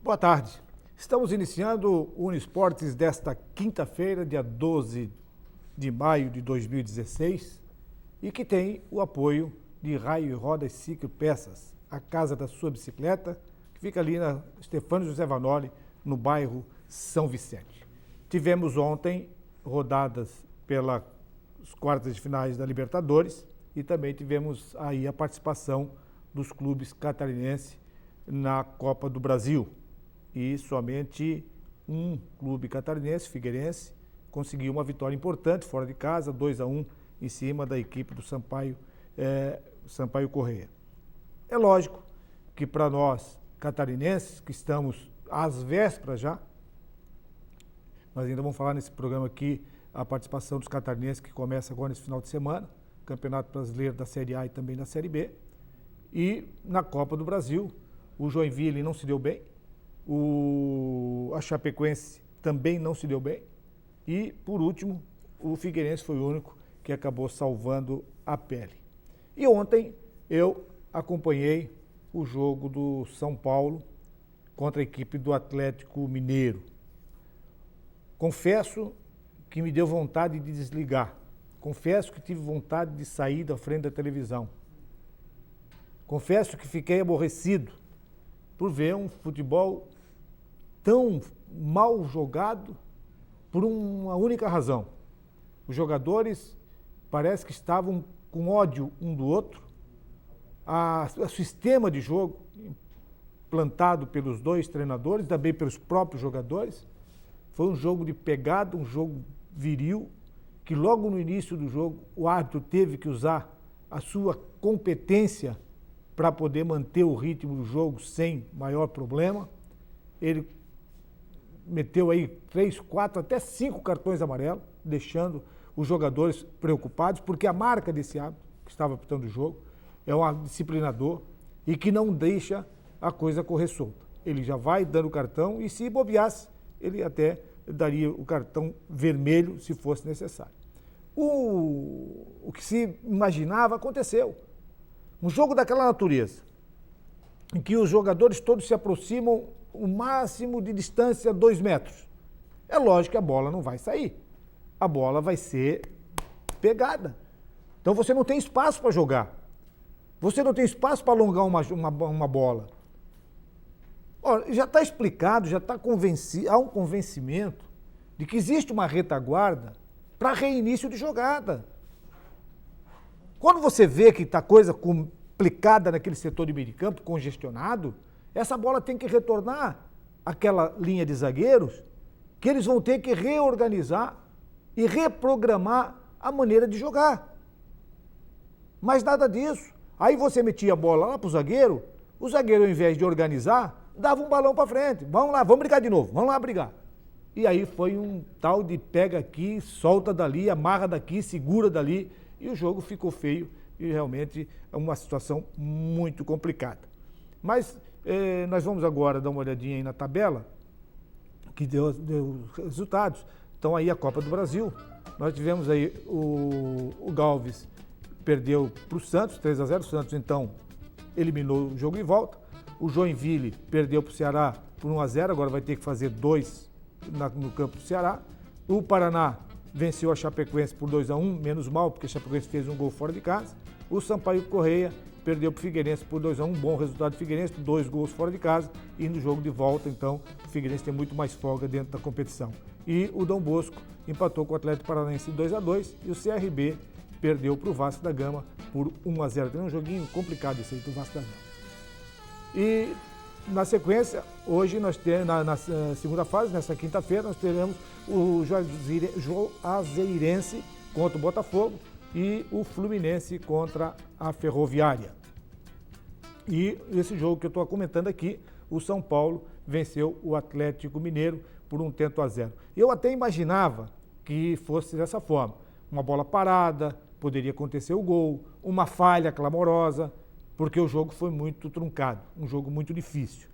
Boa tarde. Estamos iniciando o Uniesportes desta quinta-feira, dia 12 de maio de 2016, e que tem o apoio de Raio e Rodas Ciclo Peças, a casa da sua bicicleta, que fica ali na Stefano José Vanoli, no bairro São Vicente. Tivemos ontem rodadas pelas quartas de finais da Libertadores e também tivemos aí a participação dos clubes catarinenses na Copa do Brasil. E somente um clube catarinense, Figueirense, conseguiu uma vitória importante fora de casa, 2-1 em cima da equipe do Sampaio Corrêa. É lógico que para nós catarinenses, que estamos às vésperas já, nós ainda vamos falar nesse programa aqui a participação dos catarinenses que começa agora nesse final de semana, Campeonato Brasileiro da Série A e também da Série B. E na Copa do Brasil, o Joinville não se deu bem, a Chapecoense também não se deu bem e, por último, o Figueirense foi o único que acabou salvando a pele. E ontem eu acompanhei o jogo do São Paulo contra a equipe do Atlético Mineiro. Confesso que me deu vontade de desligar. Confesso que tive vontade de sair da frente da televisão. Confesso que fiquei aborrecido por ver um futebol tão mal jogado por uma única razão. Os jogadores parece que estavam com ódio um do outro. O sistema de jogo implantado pelos dois treinadores, também pelos próprios jogadores, foi um jogo de pegada, um jogo viril, que logo no início do jogo o árbitro teve que usar a sua competência para poder manter o ritmo do jogo sem maior problema. Ele meteu aí 3, 4, até 5 cartões amarelos, deixando os jogadores preocupados, porque a marca desse árbitro que estava apitando o jogo é um disciplinador e que não deixa a coisa correr solta. Ele já vai dando o cartão e, se bobeasse, ele até daria o cartão vermelho se fosse necessário. O que se imaginava aconteceu. Um jogo daquela natureza, em que os jogadores todos se aproximam o máximo de distância 2 metros. É lógico que a bola não vai sair. A bola vai ser pegada. Então você não tem espaço para jogar. Você não tem espaço para alongar uma bola. Ora, já está explicado, já está há um convencimento de que existe uma retaguarda para reinício de jogada. Quando você vê que está coisa complicada naquele setor de meio de campo, congestionado, essa bola tem que retornar àquela linha de zagueiros, que eles vão ter que reorganizar e reprogramar a maneira de jogar. Mas nada disso. Aí você metia a bola lá para o zagueiro, ao invés de organizar, dava um balão para frente. Vamos lá, vamos brigar de novo, vamos lá brigar. E aí foi um tal de pega aqui, solta dali, amarra daqui, segura dali, e o jogo ficou feio e realmente é uma situação muito complicada. Mas nós vamos agora dar uma olhadinha aí na tabela, que deu resultados. Então aí a Copa do Brasil, nós tivemos aí o Galves perdeu para o Santos, 3-0, o Santos então eliminou o jogo de volta. O Joinville perdeu para o Ceará por 1-0, agora vai ter que fazer 2 no campo do Ceará. O Paraná venceu a Chapecoense por 2-1, menos mal, porque a Chapecoense fez um gol fora de casa. O Sampaio Corrêa perdeu para o Figueirense por 2-1, um bom resultado do Figueirense, 2 gols fora de casa. E no jogo de volta, então, o Figueirense tem muito mais folga dentro da competição. E o Dom Bosco empatou com o Atlético Paranaense em 2-2 e o CRB perdeu para o Vasco da Gama por 1-0. Tem um joguinho complicado esse aí do Vasco da Gama. E na sequência, hoje nós temos, na segunda fase, nessa quinta-feira, nós teremos o Juazeirense contra o Botafogo e o Fluminense contra a Ferroviária. E esse jogo que eu estou comentando aqui, o São Paulo venceu o Atlético Mineiro por 1-0. Eu até imaginava que fosse dessa forma. Uma bola parada, poderia acontecer o gol, uma falha clamorosa, porque o jogo foi muito truncado, um jogo muito difícil.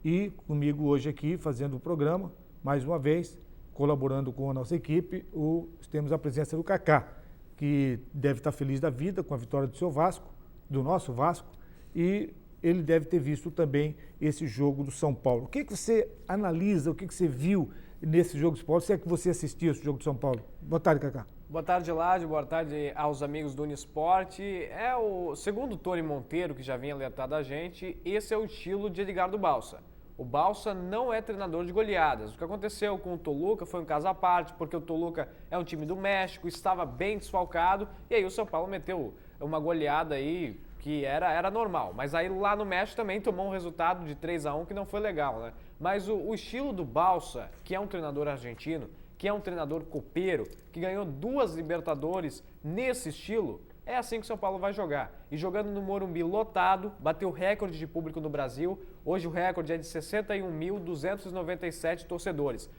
E comigo hoje aqui, fazendo o programa, mais uma vez, colaborando com a nossa equipe, temos a presença do Kaká, que deve estar feliz da vida com a vitória do seu Vasco, do nosso Vasco, e ele deve ter visto também esse jogo do São Paulo. O que você analisa, o que você viu nesse jogo do São Paulo, se é que você assistiu esse jogo do São Paulo? Boa tarde, Kaká. Boa tarde, Ládio. Boa tarde aos amigos do Unisport. Segundo o Tony Monteiro, que já vinha alertado a gente, esse é o estilo de Edgardo Balsa. O Balsa não é treinador de goleadas. O que aconteceu com o Toluca foi um caso à parte, porque o Toluca é um time do México, estava bem desfalcado, e aí o São Paulo meteu uma goleada aí que era normal. Mas aí lá no México também tomou um resultado de 3-1 que não foi legal, né? Mas o estilo do Balsa, que é um treinador argentino, que é um treinador copeiro, que ganhou 2 Libertadores nesse estilo, é assim que o São Paulo vai jogar. E jogando no Morumbi lotado, bateu recorde de público no Brasil. Hoje o recorde é de 61.297 torcedores.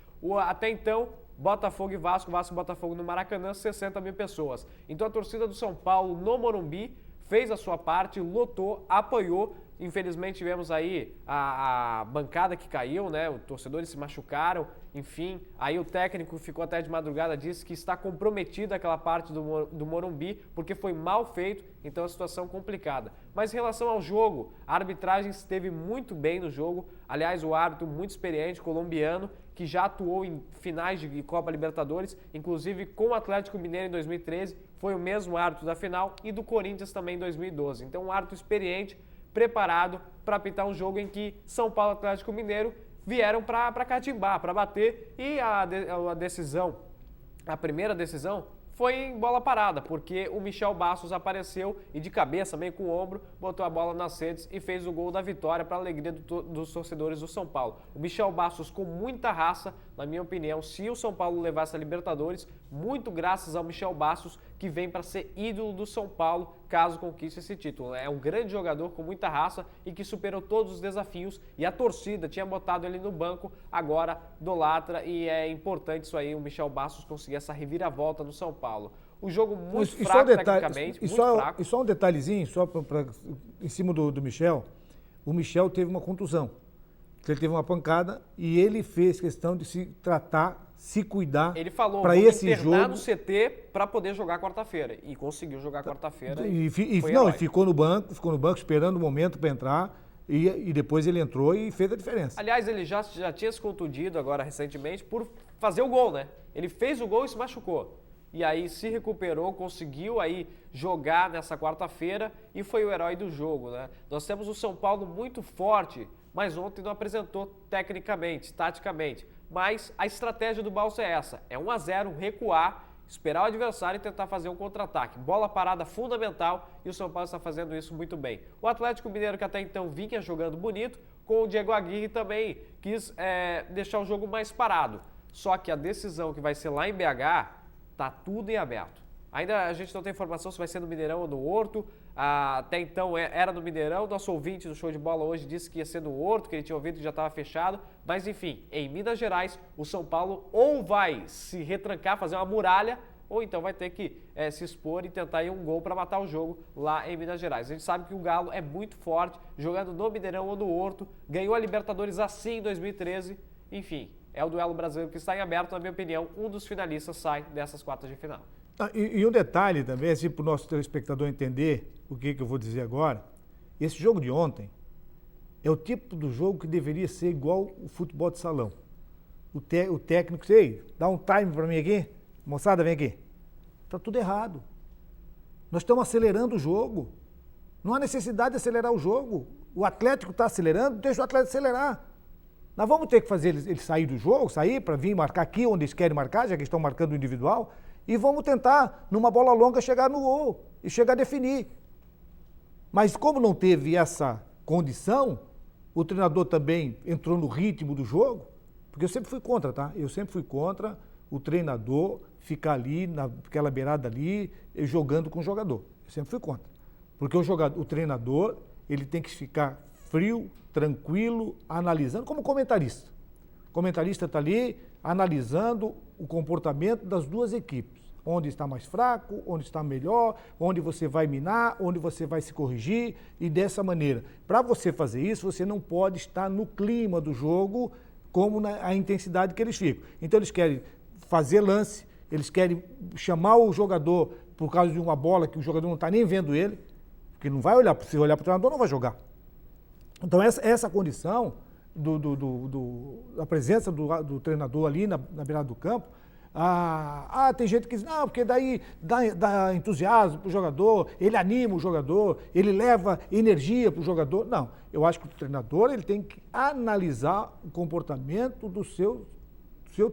Até então, Botafogo e Vasco e Botafogo no Maracanã, 60 mil pessoas. Então a torcida do São Paulo no Morumbi fez a sua parte, lotou, apoiou. Infelizmente tivemos aí a bancada que caiu, né? Os torcedores se machucaram, enfim. Aí o técnico ficou até de madrugada, disse que está comprometida aquela parte do Morumbi, porque foi mal feito, então a situação complicada. Mas em relação ao jogo, a arbitragem esteve muito bem no jogo. Aliás, o árbitro muito experiente, colombiano, que já atuou em finais de Copa Libertadores, inclusive com o Atlético Mineiro em 2013, foi o mesmo árbitro da final, e do Corinthians também em 2012. Então um árbitro experiente, preparado para apitar um jogo em que São Paulo e Atlético Mineiro vieram para catimbar, para bater, e a primeira decisão foi em bola parada, porque o Michel Bastos apareceu e de cabeça, meio com o ombro, botou a bola nas redes e fez o gol da vitória para a alegria dos torcedores do São Paulo. O Michel Bastos com muita raça, na minha opinião, se o São Paulo levasse a Libertadores, muito graças ao Michel Bastos, que vem para ser ídolo do São Paulo, caso conquiste esse título. É um grande jogador com muita raça e que superou todos os desafios, e a torcida tinha botado ele no banco, agora idolatra, e é importante isso aí, o Michel Bastos conseguir essa reviravolta no São Paulo. O jogo muito fraco tecnicamente, muito fraco. E só um detalhezinho, só em cima do Michel. O Michel teve uma contusão. Ele teve uma pancada e ele fez questão de se tratar, se cuidar. Ele falou, para esse jogo no CT para poder jogar quarta-feira. E conseguiu jogar quarta-feira. E ficou no banco esperando o momento para entrar. E depois ele entrou e fez a diferença. Aliás, ele já tinha se contundido agora recentemente por fazer o gol, né? Ele fez o gol e se machucou. E aí se recuperou, conseguiu aí jogar nessa quarta-feira e foi o herói do jogo, né? Nós temos o São Paulo muito forte, mas ontem não apresentou tecnicamente, taticamente. Mas a estratégia do Balsa é essa, é 1-0, recuar, esperar o adversário e tentar fazer um contra-ataque. Bola parada fundamental e o São Paulo está fazendo isso muito bem. O Atlético Mineiro, que até então vinha jogando bonito, com o Diego Aguirre também quis deixar o jogo mais parado. Só que a decisão que vai ser lá em BH, tá tudo em aberto. Ainda a gente não tem informação se vai ser no Mineirão ou no Horto. Até então era no Mineirão. Nosso ouvinte do Show de Bola hoje disse que ia ser no Horto, que ele tinha ouvido que já estava fechado. Mas enfim, em Minas Gerais, o São Paulo ou vai se retrancar, fazer uma muralha, ou então vai ter que se expor e tentar ir um gol para matar o jogo lá em Minas Gerais. A gente sabe que o Galo é muito forte, jogando no Mineirão ou no Horto. Ganhou a Libertadores assim em 2013. Enfim, é o duelo brasileiro que está em aberto. Na minha opinião, um dos finalistas sai dessas quartas de final. E um detalhe também, assim, para o nosso telespectador entender o que eu vou dizer agora, esse jogo de ontem é o tipo do jogo que deveria ser igual o futebol de salão. O técnico, dá um time para mim aqui, moçada, vem aqui. Está tudo errado. Nós estamos acelerando o jogo. Não há necessidade de acelerar o jogo. O Atlético está acelerando, deixa o Atlético acelerar. Nós vamos ter que fazer eles sair do jogo, sair para vir marcar aqui onde eles querem marcar, já que estão marcando o individual, e vamos tentar, numa bola longa, chegar no gol e chegar a definir. Mas como não teve essa condição, o treinador também entrou no ritmo do jogo, porque eu sempre fui contra, tá? Eu sempre fui contra o treinador ficar ali, naquela beirada ali, jogando com o jogador. Eu sempre fui contra. Porque o treinador, ele tem que ficar frio, tranquilo, analisando, como comentarista. O comentarista está ali analisando o comportamento das duas equipes. Onde está mais fraco, onde está melhor, onde você vai minar, onde você vai se corrigir, e dessa maneira. Para você fazer isso, você não pode estar no clima do jogo como a intensidade que eles ficam. Então eles querem fazer lance, eles querem chamar o jogador por causa de uma bola que o jogador não está nem vendo ele, porque não vai olhar, se olhar para o treinador não vai jogar. Então essa condição da presença do treinador ali na beirada do campo, tem gente que diz, não, porque daí dá entusiasmo para o jogador, ele anima o jogador, ele leva energia para o jogador. Não, eu acho que o treinador ele tem que analisar o comportamento do seu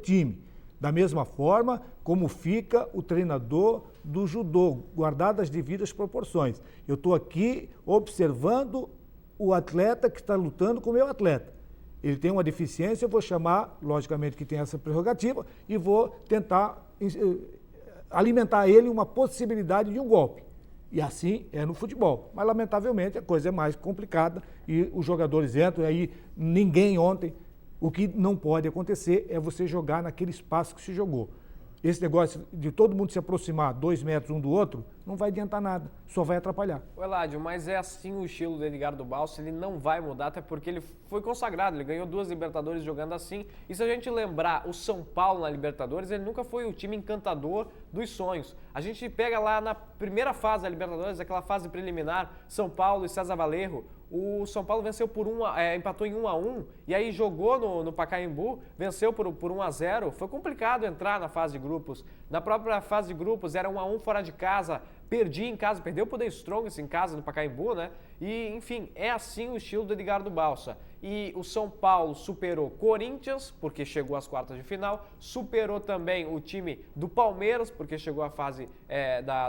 time. Da mesma forma como fica o treinador do judô, guardado as devidas proporções. Eu estou aqui observando o atleta que está lutando com o meu atleta. Ele tem uma deficiência, eu vou chamar, logicamente que tem essa prerrogativa, e vou tentar alimentar ele uma possibilidade de um golpe. E assim é no futebol. Mas, lamentavelmente, a coisa é mais complicada e os jogadores entram, e aí ninguém ontem... O que não pode acontecer é você jogar naquele espaço que se jogou. Esse negócio de todo mundo se aproximar 2 metros um do outro, não vai adiantar nada, só vai atrapalhar. O Eladio, mas é assim o estilo do Edgardo Balsa, ele não vai mudar, até porque ele foi consagrado, ele ganhou 2 Libertadores jogando assim. E se a gente lembrar, o São Paulo na Libertadores, ele nunca foi o time encantador dos sonhos. A gente pega lá na primeira fase da Libertadores, aquela fase preliminar, São Paulo e César Valerro, o São Paulo venceu empatou em 1-1 e aí jogou no Pacaembu, venceu por 1-0. Foi complicado entrar na fase de grupos. Na própria fase de grupos era 1-1 fora de casa, perdia em casa, perdeu pro The Strongest em casa no Pacaembu, né? E, enfim, é assim o estilo do Edgardo Balsa. E o São Paulo superou Corinthians, porque chegou às quartas de final, superou também o time do Palmeiras, porque chegou à fase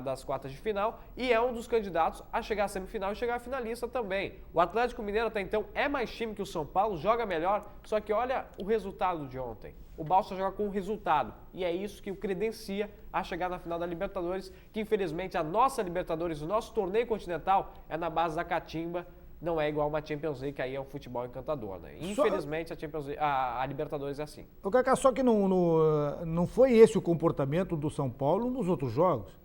das quartas de final, e é um dos candidatos a chegar à semifinal e chegar à finalista também. O Atlético Mineiro até então é mais time que o São Paulo, joga melhor, só que olha o resultado de ontem. O Balsa joga com o resultado, e é isso que o credencia a chegar na final da Libertadores, que infelizmente a nossa Libertadores, o nosso torneio continental, é na base da catimba. Não é igual uma Champions League, que aí é um futebol encantador, né? Infelizmente, a Libertadores é assim. Cacá, só que não foi esse o comportamento do São Paulo nos outros jogos.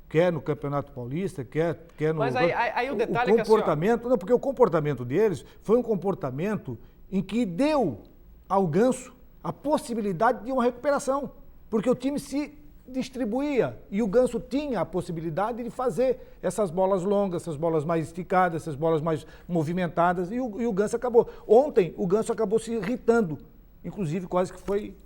Quer no Campeonato Paulista, quer no... Mas aí o detalhe é que comportamento, não, porque o comportamento deles foi um comportamento em que deu ao Ganso a possibilidade de uma recuperação. Porque o time se distribuía e o Ganso tinha a possibilidade de fazer essas bolas longas, essas bolas mais esticadas, essas bolas mais movimentadas, e o Ganso acabou. Ontem o Ganso acabou se irritando, inclusive quase que foi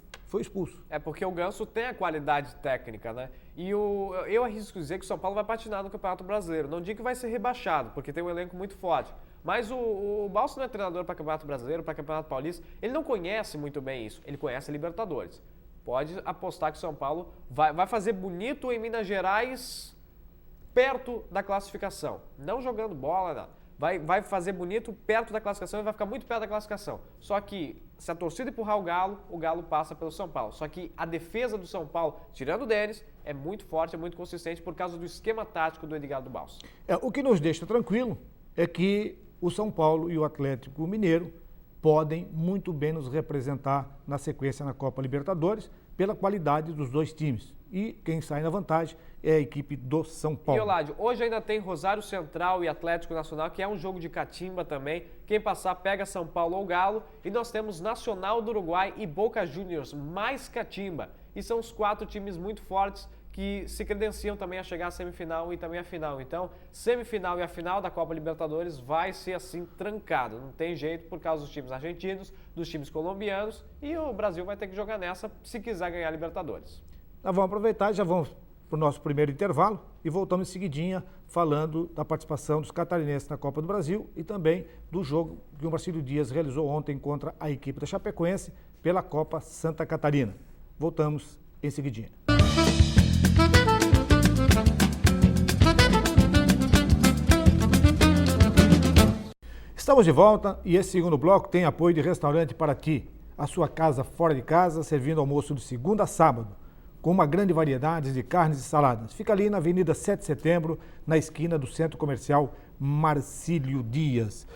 expulso. É porque o Ganso tem a qualidade técnica, né? E eu arrisco dizer que o São Paulo vai patinar no Campeonato Brasileiro. Não digo que vai ser rebaixado, porque tem um elenco muito forte. Mas o Balsa não é treinador para Campeonato Brasileiro, para Campeonato Paulista. Ele não conhece muito bem isso. Ele conhece a Libertadores. Pode apostar que o São Paulo vai fazer bonito em Minas Gerais, perto da classificação. Não jogando bola, nada. Vai fazer bonito perto da classificação e vai ficar muito perto da classificação. Só que, se a torcida empurrar o Galo passa pelo São Paulo. Só que a defesa do São Paulo, tirando o Denis, é muito forte, é muito consistente por causa do esquema tático do Edgardo Balsa. O que nos deixa tranquilo é que o São Paulo e o Atlético Mineiro podem muito bem nos representar na sequência na Copa Libertadores pela qualidade dos dois times. E quem sai na vantagem é a equipe do São Paulo. E, Eladio, hoje ainda tem Rosário Central e Atlético Nacional, que é um jogo de catimba também. Quem passar pega São Paulo ou Galo. E nós temos Nacional do Uruguai e Boca Juniors, mais catimba. E são os 4 times muito fortes que se credenciam também a chegar à semifinal e também à final. Então, semifinal e a final da Copa Libertadores vai ser assim trancado. Não tem jeito por causa dos times argentinos, dos times colombianos, e o Brasil vai ter que jogar nessa se quiser ganhar a Libertadores. Nós vamos aproveitar e já vamos para o nosso primeiro intervalo e voltamos em seguidinha falando da participação dos catarinenses na Copa do Brasil e também do jogo que o Marcílio Dias realizou ontem contra a equipe da Chapecoense pela Copa Santa Catarina. Voltamos em seguidinha. Estamos de volta e esse segundo bloco tem apoio de Restaurante Paraty, a sua casa fora de casa, servindo almoço de segunda a sábado, com uma grande variedade de carnes e saladas. Fica ali na Avenida 7 de Setembro, na esquina do Centro Comercial Marcílio Dias.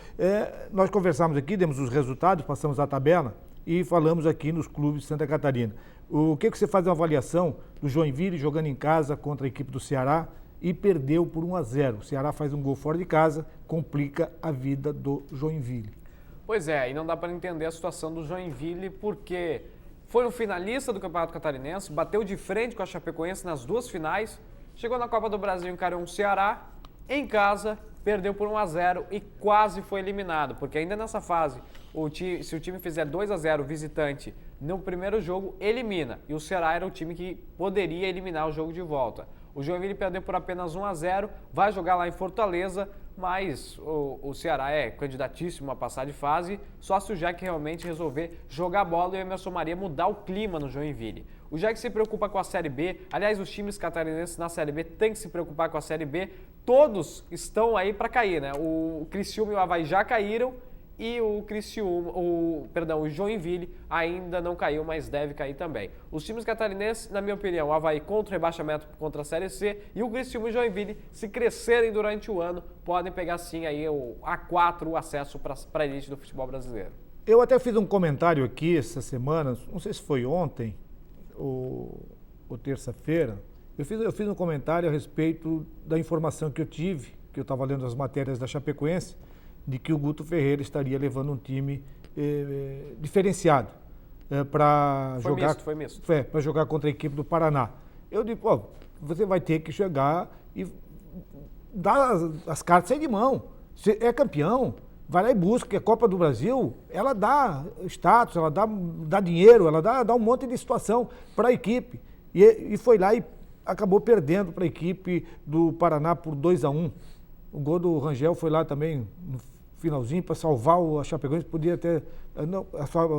Nós conversamos aqui, demos os resultados, passamos a tabela e falamos aqui nos clubes de Santa Catarina. O que você faz uma avaliação do Joinville jogando em casa contra a equipe do Ceará e perdeu por 1-0. O Ceará faz um gol fora de casa, complica a vida do Joinville. Pois é, e não dá para entender a situação do Joinville, porque foi um finalista do Campeonato Catarinense, bateu de frente com a Chapecoense nas duas finais, chegou na Copa do Brasil, encarou um Ceará, em casa, perdeu por 1-0 e quase foi eliminado, porque ainda nessa fase, se o time fizer 2-0 visitante no primeiro jogo, elimina. E o Ceará era o time que poderia eliminar o jogo de volta. O Joinville perdeu por apenas 1-0, vai jogar lá em Fortaleza, mas o Ceará é candidatíssimo a passar de fase, só se o Jack realmente resolver jogar bola e o Emerson Maria mudar o clima no Joinville. O Jack se preocupa com a Série B, aliás, os times catarinenses na Série B têm que se preocupar com a Série B, todos estão aí para cair, né? O Criciúma e o Avaí já caíram e o Joinville ainda não caiu, mas deve cair também. Os times catarinenses, na minha opinião, o Avaí contra o rebaixamento contra a Série C e o Criciúma e o Joinville, se crescerem durante o ano, podem pegar sim aí o A4, o acesso para a elite do futebol brasileiro. Eu até fiz um comentário aqui essa semana, não sei se foi ontem ou terça-feira, eu fiz um comentário a respeito da informação que eu tive, que eu estava lendo as matérias da Chapecoense, de que o Guto Ferreira estaria levando um time diferenciado para jogar. Foi misto. Para jogar contra a equipe do Paraná. Eu digo, pô, você vai ter que chegar e dar as cartas aí de mão. Você é campeão, vai lá e busca, que a Copa do Brasil, ela dá status, ela dá dinheiro, ela dá um monte de situação para a equipe. E foi lá e acabou perdendo para a equipe do Paraná por 2-1. O gol do Rangel foi lá também no finalzinho para salvar a Chapecoense, podia até,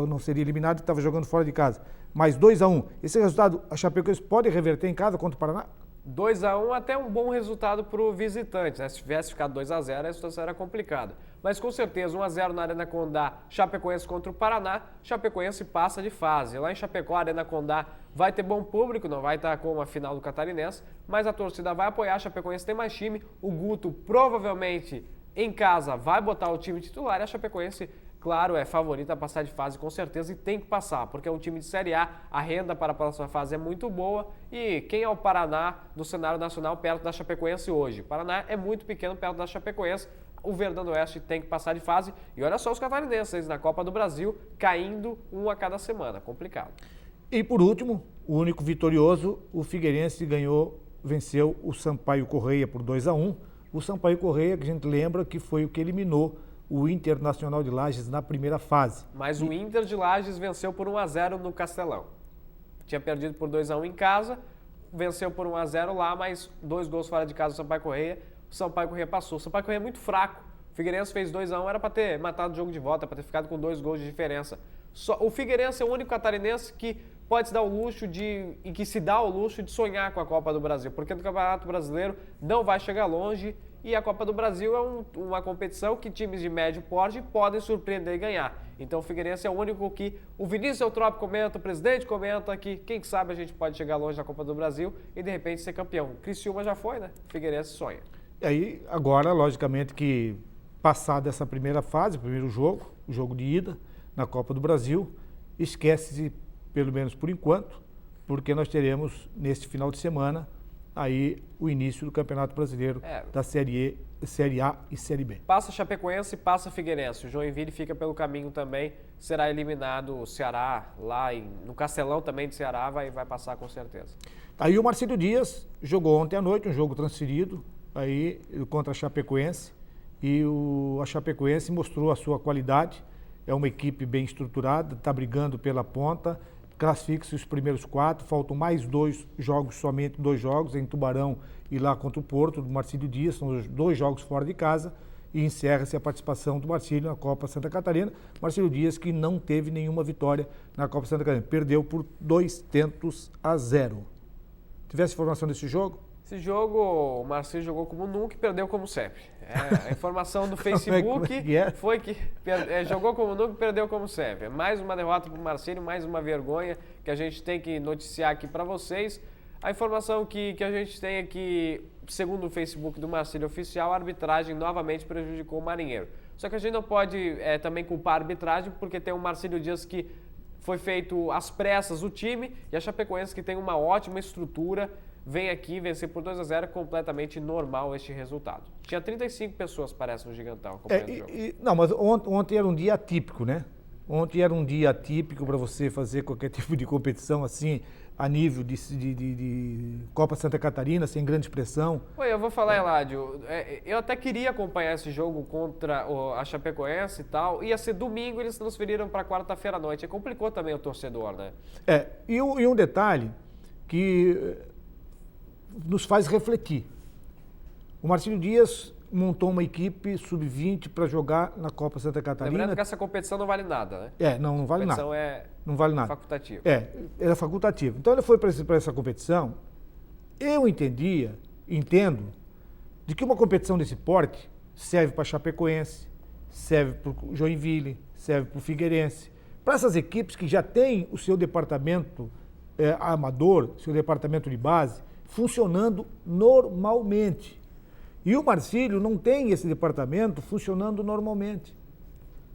não seria eliminado, estava jogando fora de casa. Mas 2-1, esse resultado a Chapecoense pode reverter em casa contra o Paraná? 2-1 até um bom resultado para o visitante, né? Se tivesse ficado 2-0, a situação era complicada. Mas com certeza, 1-0 na Arena Condá, Chapecoense contra o Paraná, Chapecoense passa de fase. Lá em Chapecó, a Arena Condá vai ter bom público, não vai estar como a final do Catarinense, mas a torcida vai apoiar, a Chapecoense tem mais time, o Guto provavelmente em casa vai botar o time titular e a Chapecoense, claro, é favorita a passar de fase com certeza e tem que passar, porque é um time de Série A, a renda para a próxima fase é muito boa e quem é o Paraná no cenário nacional perto da Chapecoense hoje? O Paraná é muito pequeno perto da Chapecoense, o Verdão do Oeste tem que passar de fase e olha só os catarinenses na Copa do Brasil caindo um a cada semana, complicado. E por último, o único vitorioso, o Figueirense venceu o Sampaio Correia por 2-1. O Sampaio Correia, que a gente lembra que foi o que eliminou o Internacional de Lages na primeira fase. Mas o Inter de Lages venceu por 1-0 no Castelão. Tinha perdido por 2-1 em casa, venceu por 1-0 lá, mas 2 gols fora de casa do Sampaio Correia. O Sampaio Correia passou. O Sampaio Correia é muito fraco. O Figueirense fez 2-1, era para ter matado o jogo de volta, para ter ficado com 2 gols de diferença. O Figueirense é o único catarinense que pode se dar o luxo e que se dá o luxo de sonhar com a Copa do Brasil, porque no Campeonato Brasileiro não vai chegar longe e a Copa do Brasil é uma competição que times de médio porte podem surpreender e ganhar. Então o Figueirense é o único que o Vinícius Eutrópio comenta, o presidente comenta que quem sabe a gente pode chegar longe na Copa do Brasil e de repente ser campeão. O Criciúma já foi, né? O Figueirense sonha. E aí, agora, logicamente que passada essa primeira fase, o primeiro jogo, o jogo de ida na Copa do Brasil, esquece-se, pelo menos por enquanto, porque nós teremos neste final de semana aí o início do Campeonato Brasileiro da Série A e Série B. Passa Chapecoense e passa Figueirense. O Joinville fica pelo caminho também, será eliminado o Ceará lá no Castelão também de Ceará, vai passar com certeza. Aí o Marcílio Dias jogou ontem à noite, um jogo transferido aí contra a Chapecoense e a Chapecoense mostrou a sua qualidade, é uma equipe bem estruturada, está brigando pela ponta, classifica-se os primeiros 4, faltam mais 2 jogos, somente 2 jogos, em Tubarão e lá contra o Porto, do Marcílio Dias, são os 2 jogos fora de casa, e encerra-se a participação do Marcílio na Copa Santa Catarina. Marcílio Dias que não teve nenhuma vitória na Copa Santa Catarina, perdeu por 2-0. Tivesse informação desse jogo? Esse jogo, o Marcílio jogou como nunca e perdeu como sempre. A informação do Facebook foi que jogou como nunca e perdeu como sempre. Mais uma derrota para o Marcílio, mais uma vergonha que a gente tem que noticiar aqui para vocês. A informação que a gente tem é que, segundo o Facebook do Marcílio Oficial, a arbitragem novamente prejudicou o Marinheiro. Só que a gente não pode também culpar a arbitragem porque tem o Marcílio Dias que foi feito às pressas o time e a Chapecoense, que tem uma ótima estrutura, vem aqui vencer por 2-0, completamente normal este resultado. Tinha 35 pessoas, parece, no Gigantão acompanhando o jogo. Não, mas ontem era um dia atípico, né? Ontem era um dia atípico para você fazer qualquer tipo de competição assim, a nível de Copa Santa Catarina, sem grande pressão. Oi, eu vou falar, Eládio, eu até queria acompanhar esse jogo contra a Chapecoense e tal. Ia ser domingo, eles transferiram para quarta-feira à noite. Complicou também o torcedor, né? E um detalhe que nos faz refletir. O Marcílio Dias montou uma equipe sub-20 para jogar na Copa Santa Catarina. Lembrando que essa competição não vale nada, né? Não vale nada. A competição não vale nada. Facultativa. Era facultativa. Então ele foi para essa competição. Eu entendo, de que uma competição desse porte serve para Chapecoense, serve para o Joinville, serve para o Figueirense. Para essas equipes que já têm o seu departamento amador, seu departamento de base, funcionando normalmente. E o Marcílio não tem esse departamento funcionando normalmente.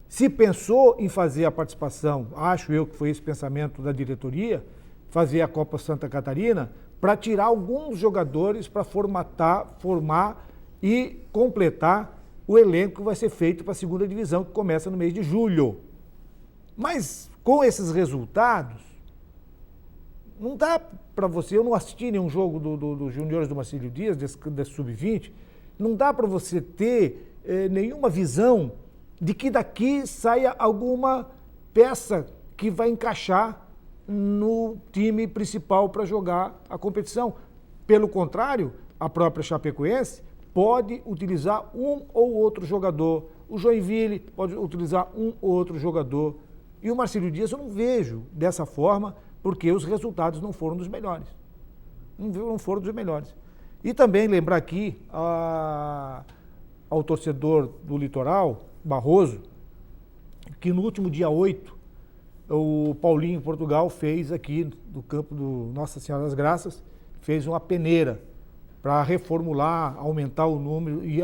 Se pensou em fazer a participação, acho eu que foi esse pensamento da diretoria, fazer a Copa Santa Catarina, para tirar alguns jogadores para formar e completar o elenco que vai ser feito para a segunda divisão, que começa no mês de julho. Mas com esses resultados, não dá para você, eu não assisti nenhum jogo dos juniores do Marcílio Dias, desse sub-20, não dá para você ter nenhuma visão de que daqui saia alguma peça que vai encaixar no time principal para jogar a competição. Pelo contrário, a própria Chapecoense pode utilizar um ou outro jogador, o Joinville pode utilizar um ou outro jogador, e o Marcílio Dias eu não vejo dessa forma, porque os resultados não foram dos melhores. Não foram dos melhores. E também lembrar aqui ao torcedor do Litoral, Barroso, que no último dia 8, o Paulinho Portugal fez aqui do campo do Nossa Senhora das Graças, fez uma peneira para reformular, aumentar o número e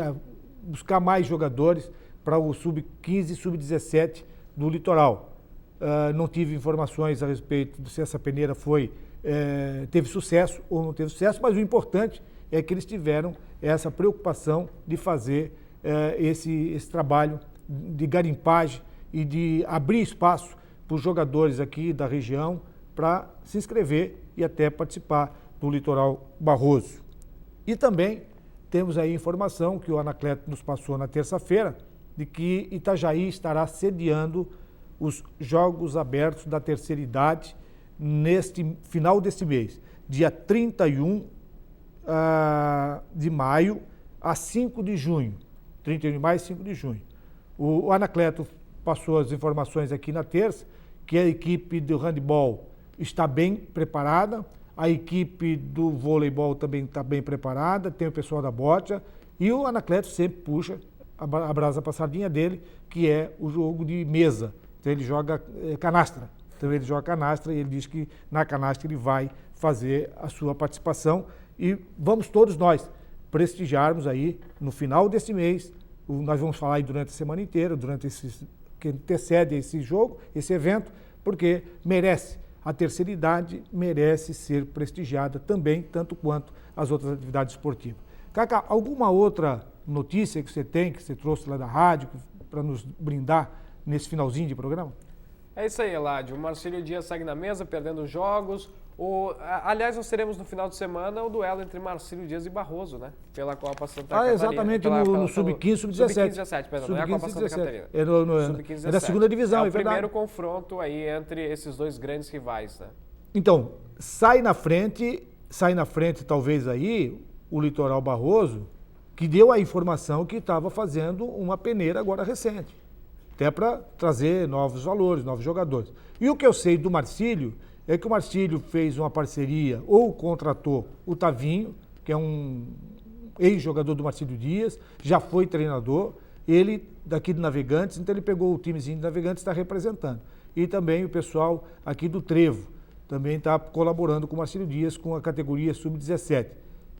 buscar mais jogadores para o sub-15 e sub-17 do Litoral. Não tive informações a respeito de se essa peneira teve sucesso ou não teve sucesso, mas o importante é que eles tiveram essa preocupação de fazer esse trabalho de garimpagem e de abrir espaço para os jogadores aqui da região para se inscrever e até participar do Litoral Barroso. E também temos aí informação que o Anacleto nos passou na terça-feira de que Itajaí estará sediando os Jogos Abertos da Terceira Idade neste final deste mês, dia 31 de maio a 5 de junho. 31 de maio e 5 de junho. O Anacleto passou as informações aqui na terça, que a equipe do handebol está bem preparada, a equipe do voleibol também está bem preparada, tem o pessoal da bocha, e o Anacleto sempre puxa a brasa para a sardinha dele, que é o jogo de mesa. Então ele joga canastra. Então ele joga canastra e ele diz que na canastra ele vai fazer a sua participação. E vamos todos nós prestigiarmos aí no final desse mês, nós vamos falar aí durante a semana inteira, que antecede esse jogo, esse evento, porque a terceira idade merece ser prestigiada também, tanto quanto as outras atividades esportivas. Cacá, alguma outra notícia que você tem, que você trouxe lá da rádio, para nos brindar nesse finalzinho de programa? É isso aí, Eládio. O Marcílio Dias segue na mesa, perdendo jogos. Aliás, nós teremos no final de semana o duelo entre Marcílio Dias e Barroso, né? Pela Copa Santa Catarina. Exatamente, no Sub-15, Sub-17. Sub-15, perdão, não é a Copa Santa Catarina. É da segunda divisão, é o primeiro confronto aí entre esses dois grandes rivais, né? Então, sai na frente talvez aí o Litoral Barroso, que deu a informação que estava fazendo uma peneira agora recente, até para trazer novos valores, novos jogadores. E o que eu sei do Marcílio é que o Marcílio fez uma parceria ou contratou o Tavinho, que é um ex-jogador do Marcílio Dias, já foi treinador, ele daqui de Navegantes, então ele pegou o timezinho de Navegantes e está representando. E também o pessoal aqui do Trevo, também está colaborando com o Marcílio Dias com a categoria Sub-17.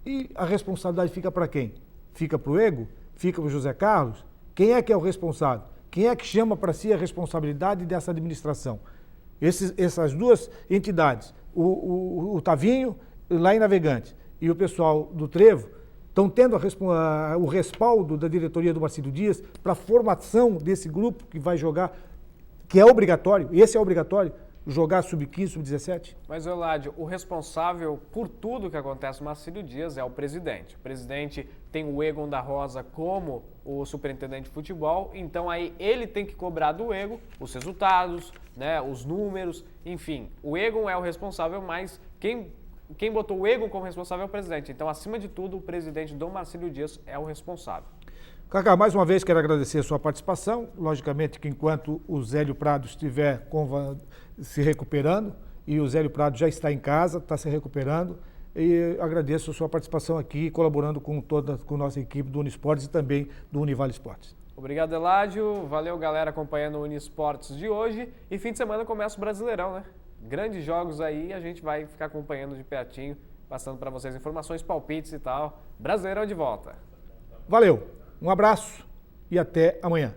E a responsabilidade fica para quem? Fica para o Ego? Fica para o José Carlos? Quem é que é o responsável? Quem é que chama para si a responsabilidade dessa administração? Essas duas entidades, o Tavinho, lá em Navegante, e o pessoal do Trevo, estão tendo o respaldo da diretoria do Marcílio Dias para a formação desse grupo que vai jogar, que é obrigatório, esse é obrigatório, jogar sub-15, sub-17. Mas, Euládio, o responsável por tudo que acontece no Marcílio Dias é o presidente. O presidente tem o Egon da Rosa como o superintendente de futebol, então aí ele tem que cobrar do Egon os resultados, né, os números, enfim. O Egon é o responsável, mas quem botou o Egon como responsável é o presidente. Então, acima de tudo, o presidente do Marcílio Dias é o responsável. Cacá, mais uma vez quero agradecer a sua participação. Logicamente que enquanto o Zélio Prado estiver se recuperando, e o Zélio Prado já está em casa, está se recuperando, e agradeço a sua participação aqui, colaborando com a nossa equipe do Unisportes e também do Univale Esportes. Obrigado, Eládio. Valeu, galera, acompanhando o Unisportes de hoje. E fim de semana começa o Brasileirão, né? Grandes jogos aí, a gente vai ficar acompanhando de pertinho, passando para vocês informações, palpites e tal. Brasileirão de volta. Valeu! Um abraço e até amanhã.